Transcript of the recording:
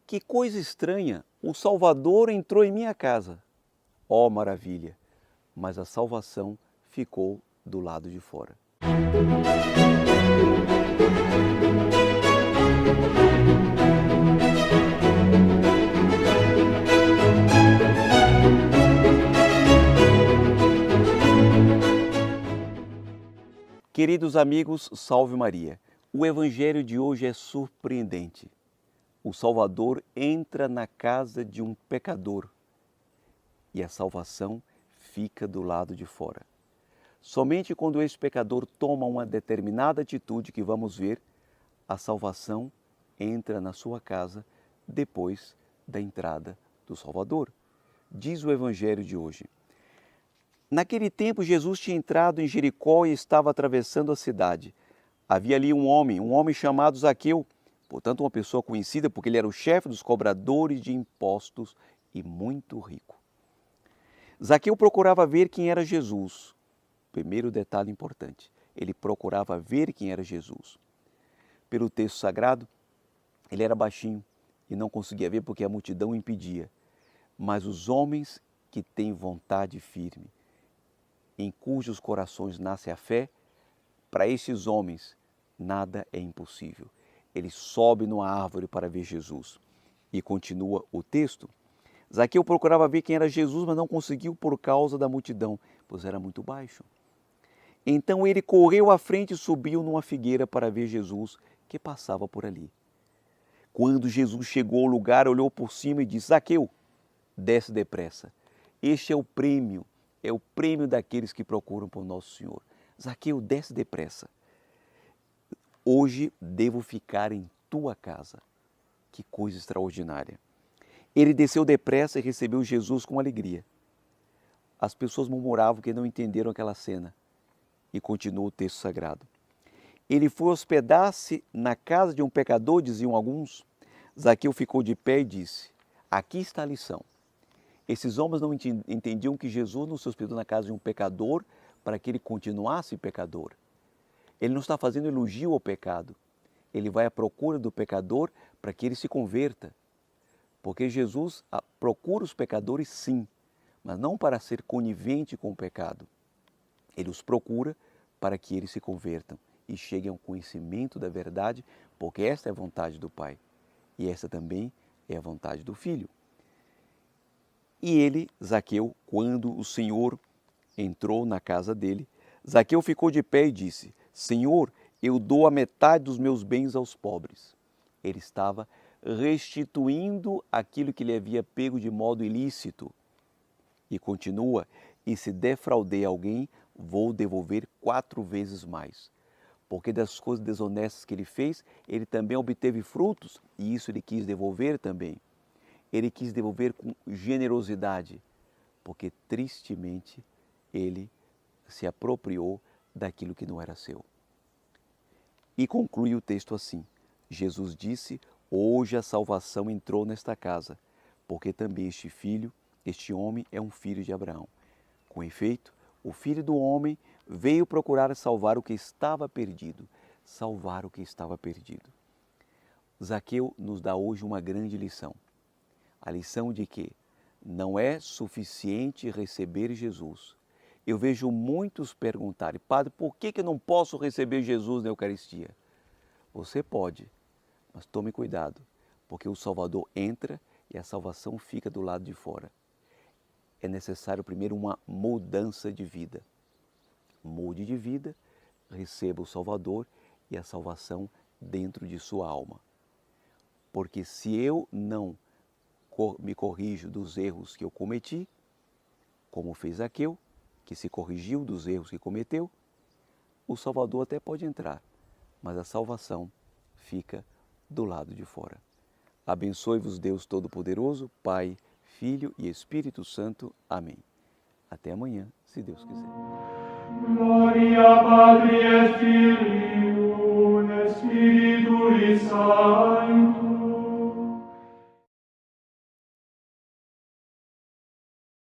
Que coisa estranha, o Salvador entrou em minha casa. Ó maravilha! Mas a salvação ficou do lado de fora. Queridos amigos, salve Maria! O Evangelho de hoje é surpreendente. O Salvador entra na casa de um pecador e a salvação fica do lado de fora. Somente quando esse pecador toma uma determinada atitude que vamos ver, a salvação entra na sua casa depois da entrada do Salvador. Diz o Evangelho de hoje. Naquele tempo, Jesus tinha entrado em Jericó e estava atravessando a cidade. Havia ali um homem chamado Zaqueu, portanto uma pessoa conhecida porque ele era o chefe dos cobradores de impostos e muito rico. Zaqueu procurava ver quem era Jesus. Primeiro detalhe importante, ele procurava ver quem era Jesus. Pelo texto sagrado, ele era baixinho e não conseguia ver porque a multidão o impedia. Mas os homens que têm vontade firme, em cujos corações nasce a fé, para esses homens nada é impossível. Ele sobe numa árvore para ver Jesus. E continua o texto. Zaqueu procurava ver quem era Jesus, mas não conseguiu por causa da multidão, pois era muito baixo. Então ele correu à frente e subiu numa figueira para ver Jesus, que passava por ali. Quando Jesus chegou ao lugar, olhou por cima e disse: Zaqueu, desce depressa. Este é o prêmio daqueles que procuram por Nosso Senhor. Zaqueu, desce depressa. Hoje devo ficar em tua casa. Que coisa extraordinária. Ele desceu depressa e recebeu Jesus com alegria. As pessoas murmuravam que não entenderam aquela cena. E continua o texto sagrado. Ele foi hospedar-se na casa de um pecador, diziam alguns. Zaqueu ficou de pé e disse: aqui está a lição. Esses homens não entendiam que Jesus não se hospedou na casa de um pecador para que ele continuasse pecador. Ele não está fazendo elogio ao pecado. Ele vai à procura do pecador para que ele se converta. Porque Jesus procura os pecadores sim, mas não para ser conivente com o pecado. Ele os procura para que eles se convertam e cheguem ao conhecimento da verdade, porque esta é a vontade do Pai. E esta também é a vontade do Filho. E ele, Zaqueu, quando o Senhor entrou na casa dele, Zaqueu ficou de pé e disse: Senhor, eu dou a metade dos meus bens aos pobres. Ele estava restituindo aquilo que lhe havia pego de modo ilícito. E continua: e se defraudei alguém, vou devolver 4 vezes mais. Porque das coisas desonestas que ele fez, ele também obteve frutos, e isso ele quis devolver também. Ele quis devolver com generosidade, porque tristemente ele se apropriou daquilo que não era seu. E conclui o texto assim: Jesus disse: hoje a salvação entrou nesta casa, porque também este homem é um filho de Abraão. Com efeito, o Filho do Homem veio procurar salvar o que estava perdido. Salvar o que estava perdido. Zaqueu nos dá hoje uma grande lição. A lição de que não é suficiente receber Jesus. Eu vejo muitos perguntarem: Padre, por que eu não posso receber Jesus na Eucaristia? Você pode, mas tome cuidado, porque o Salvador entra e a salvação fica do lado de fora. É necessário primeiro uma mudança de vida. Mude de vida, receba o Salvador e a salvação dentro de sua alma. Porque se eu não me corrijo dos erros que eu cometi, como fez Zaqueu, que se corrigiu dos erros que cometeu, o Salvador até pode entrar, mas a salvação fica do lado de fora. Abençoe-vos Deus Todo-Poderoso, Pai, Filho e Espírito Santo. Amém. Até amanhã, se Deus quiser. Gloria Patri et Filii et Spiritui Sancti.